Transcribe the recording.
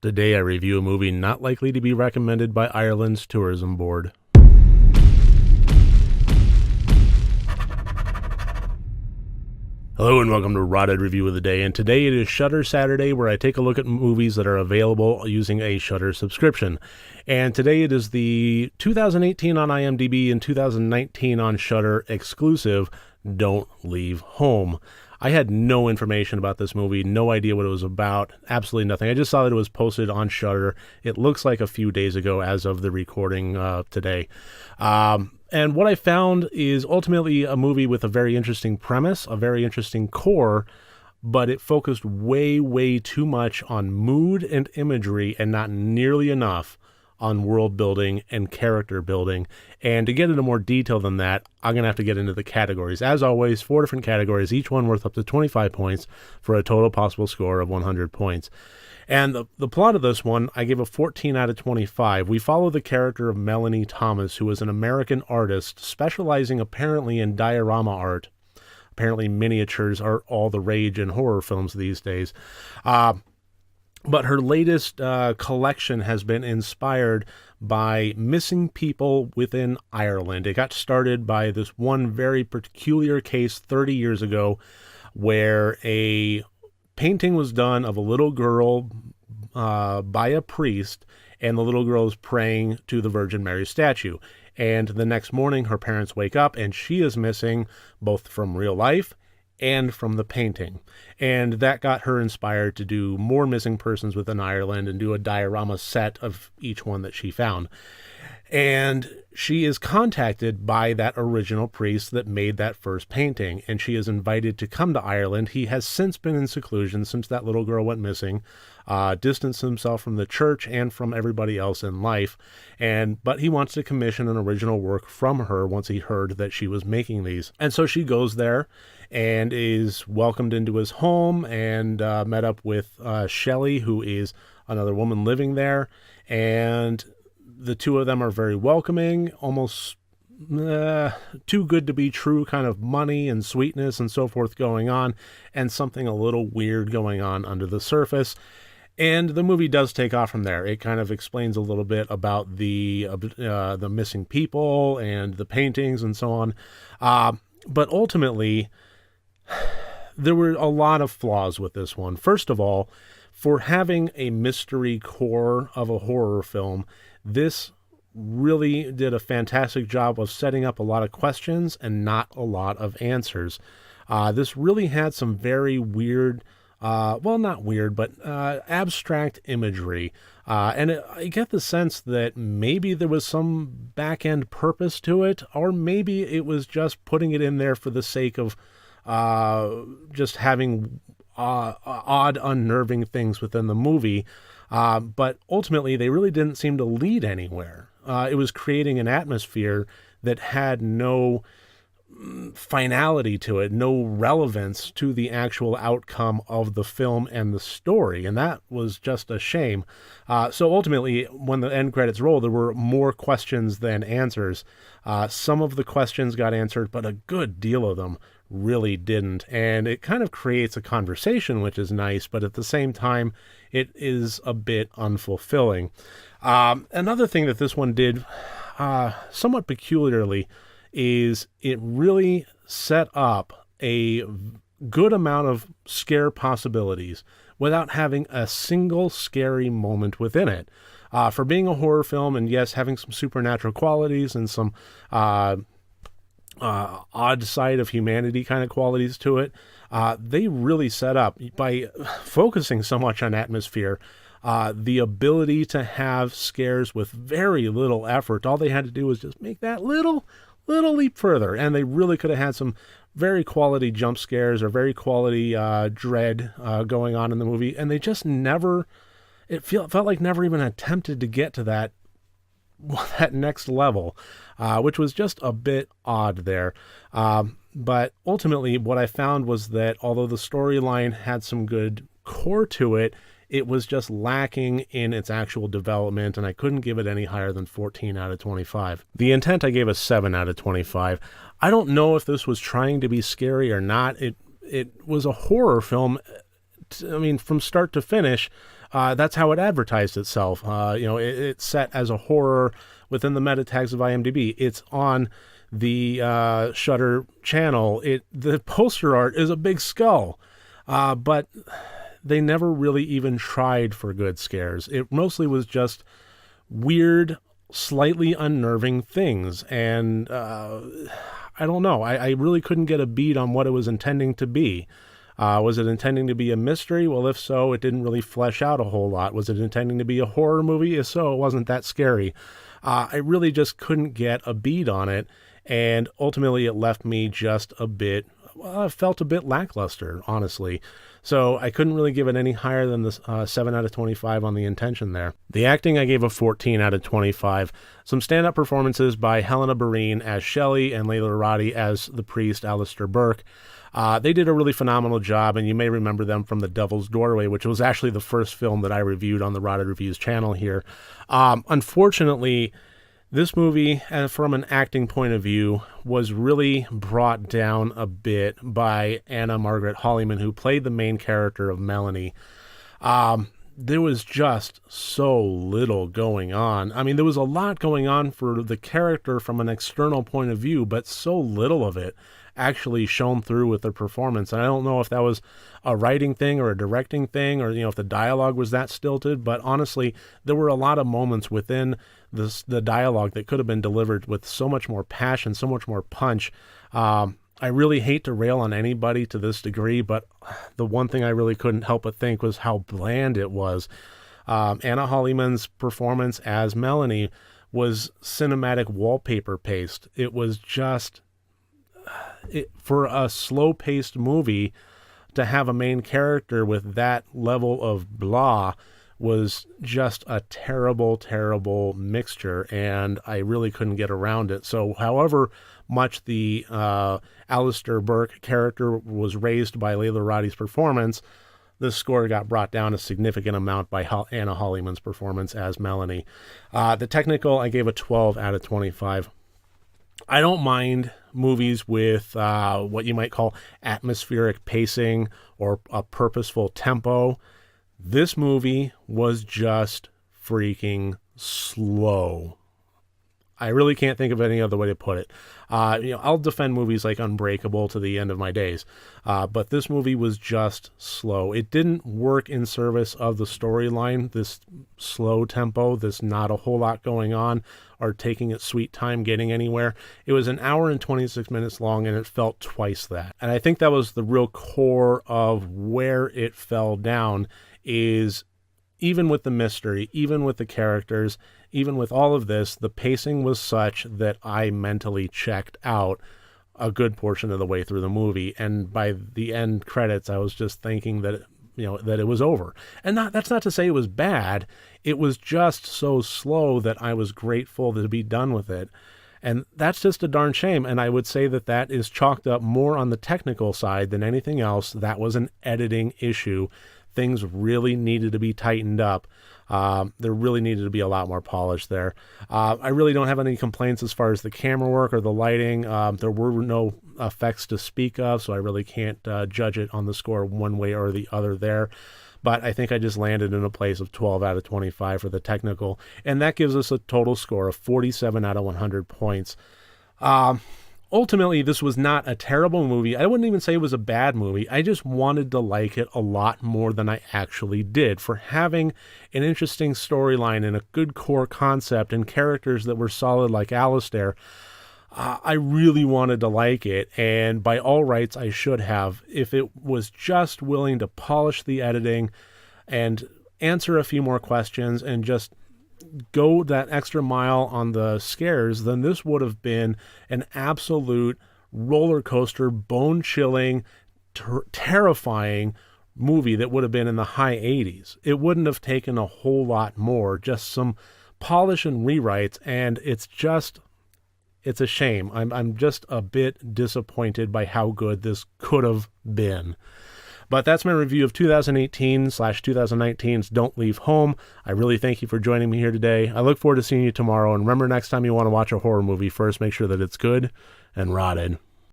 Today I review a movie not likely to be recommended by Ireland's tourism board. Hello and welcome to RotD Review of the Day, and today it is Shudder Saturday, where I take a look at movies that are available using a Shudder subscription. And today it is the 2018 on IMDb and 2019 on Shudder exclusive Don't Leave Home. I had no information about this movie, no idea what it was about, absolutely nothing. I just saw that it was posted on Shudder. It looks like a few days ago as of the recording today. And what I found is ultimately a movie with a very interesting premise, a very interesting core, but it focused way too much on mood and imagery and not nearly enough on world building and character building. And to get into more detail than that, I'm going to have to get into the categories. As always, 4 different categories, each one worth up to 25 points for a total possible score of 100 points. And the plot of this one, I gave a 14 out of 25. We follow the character of Melanie Thomas, who is an American artist specializing apparently in diorama art. Apparently miniatures are all the rage in horror films these days. But her latest collection has been inspired by missing people within Ireland. It got started by this one very peculiar case 30 years ago where a painting was done of a little girl by a priest, and the little girl is praying to the Virgin Mary statue. And the next morning, her parents wake up, and she is missing both from real life and from the painting. And that got her inspired to do more missing persons within Ireland and do a diorama set of each one that she found. And she is contacted by that original priest that made that first painting, and she is invited to come to Ireland. He has since been in seclusion since that little girl went missing, distanced himself from the church and from everybody else in life, but he wants to commission an original work from her once he heard that she was making these. And so she goes there and is welcomed into his home and met up with Shelley, who is another woman living there, and the two of them are very welcoming, almost too good to be true kind of money and sweetness and so forth going on, and something a little weird going on under the surface. And the movie does take off from there. It kind of explains a little bit about the missing people and the paintings and so on. But ultimately, there were a lot of flaws with this one. First of all, for having a mystery core of a horror film, this really did a fantastic job of setting up a lot of questions and not a lot of answers. This really had some very weird, not weird, but abstract imagery. And I get the sense that maybe there was some back-end purpose to it, or maybe it was just putting it in there for the sake of just having odd, unnerving things within the movie. But ultimately, they really didn't seem to lead anywhere. It was creating an atmosphere that had no finality to it, no relevance to the actual outcome of the film and the story, and that was just a shame. So ultimately, when the end credits rolled, there were more questions than answers. Some of the questions got answered, but a good deal of them really didn't, and it kind of creates a conversation, which is nice, but at the same time, it is a bit unfulfilling. Another thing that this one did somewhat peculiarly is it really set up a good amount of scare possibilities without having a single scary moment within it. For being a horror film, and yes, having some supernatural qualities and some odd side of humanity kind of qualities to it, they really set up, by focusing so much on atmosphere, the ability to have scares with very little effort. All they had to do was just make that little leap further, and they really could have had some very quality jump scares or very quality dread going on in the movie, and they just never, felt like never even attempted to get to that next level, which was just a bit odd there. But ultimately, what I found was that although the storyline had some good core to it, it was just lacking in its actual development, and I couldn't give it any higher than 14 out of 25. The intent, I gave a 7 out of 25. I don't know if this was trying to be scary or not. It was a horror film, from start to finish. that's how it advertised itself. It's set as a horror within the meta tags of IMDb. It's on the Shudder channel. The poster art is a big skull, but they never really even tried for good scares. It mostly was just weird, slightly unnerving things, and I don't know. I really couldn't get a beat on what it was intending to be. Was it intending to be a mystery? Well, if so, it didn't really flesh out a whole lot. Was it intending to be a horror movie? If so, it wasn't that scary. I really just couldn't get a beat on it, and ultimately it left me just a bit, felt a bit lackluster, honestly. So I couldn't really give it any higher than the 7 out of 25 on the intention there. The acting, I gave a 14 out of 25. Some stand-up performances by Helena Barine as Shelley and Layla RotD as the priest Alistair Burke. They did a really phenomenal job, and you may remember them from The Devil's Doorway, which was actually the first film that I reviewed on the RotD Reviews channel here. Unfortunately, this movie, from an acting point of view, was really brought down a bit by Anna Margaret Hollyman, who played the main character of Melanie. There was just so little going on. I mean, there was a lot going on for the character from an external point of view, but so little of it actually shone through with the performance. And I don't know if that was a writing thing or a directing thing, or if the dialogue was that stilted, but honestly, there were a lot of moments within the dialogue that could have been delivered with so much more passion, so much more punch. I really hate to rail on anybody to this degree, but the one thing I really couldn't help but think was how bland it was. Anna Hollyman's performance as Melanie was cinematic wallpaper paste. It was just, for a slow-paced movie, to have a main character with that level of blah was just a terrible, terrible mixture, and I really couldn't get around it. So however much the Alistair Burke character was raised by Layla RotD's performance, the score got brought down a significant amount by Anna Hollyman's performance as Melanie. The technical, I gave a 12 out of 25. I don't mind movies with what you might call atmospheric pacing or a purposeful tempo. This movie was just freaking slow. I really can't think of any other way to put it. I'll defend movies like Unbreakable to the end of my days, but this movie was just slow. It didn't work in service of the storyline, this slow tempo, this not a whole lot going on, or taking its sweet time getting anywhere. It was an hour and 26 minutes long, and it felt twice that. And I think that was the real core of where it fell down, is even with the mystery, even with the characters, even with all of this, the pacing was such that I mentally checked out a good portion of the way through the movie. And by the end credits, I was just thinking that, that it was over. And that's not to say it was bad. It was just so slow that I was grateful to be done with it. And that's just a darn shame. And I would say that is chalked up more on the technical side than anything else. That was an editing issue. Things really needed to be tightened up. There really needed to be a lot more polish there. I really don't have any complaints as far as the camera work or the lighting. There were no effects to speak of, so I really can't judge it on the score one way or the other there. But I think I just landed in a place of 12 out of 25 for the technical, and that gives us a total score of 47 out of 100 points. Ultimately, this was not a terrible movie. I wouldn't even say it was a bad movie. I just wanted to like it a lot more than I actually did. For having an interesting storyline and a good core concept and characters that were solid like Alistair, I really wanted to like it, and by all rights, I should have. If it was just willing to polish the editing and answer a few more questions and just go that extra mile on the scares, then this would have been an absolute roller coaster, bone-chilling, terrifying movie that would have been in the high 80s. It wouldn't have taken a whole lot more, just some polish and rewrites, and it's a shame. I'm just a bit disappointed by how good this could have been. But that's my review of 2018/2019's Don't Leave Home. I really thank you for joining me here today. I look forward to seeing you tomorrow. And remember, next time you want to watch a horror movie, first make sure that it's good and rotted.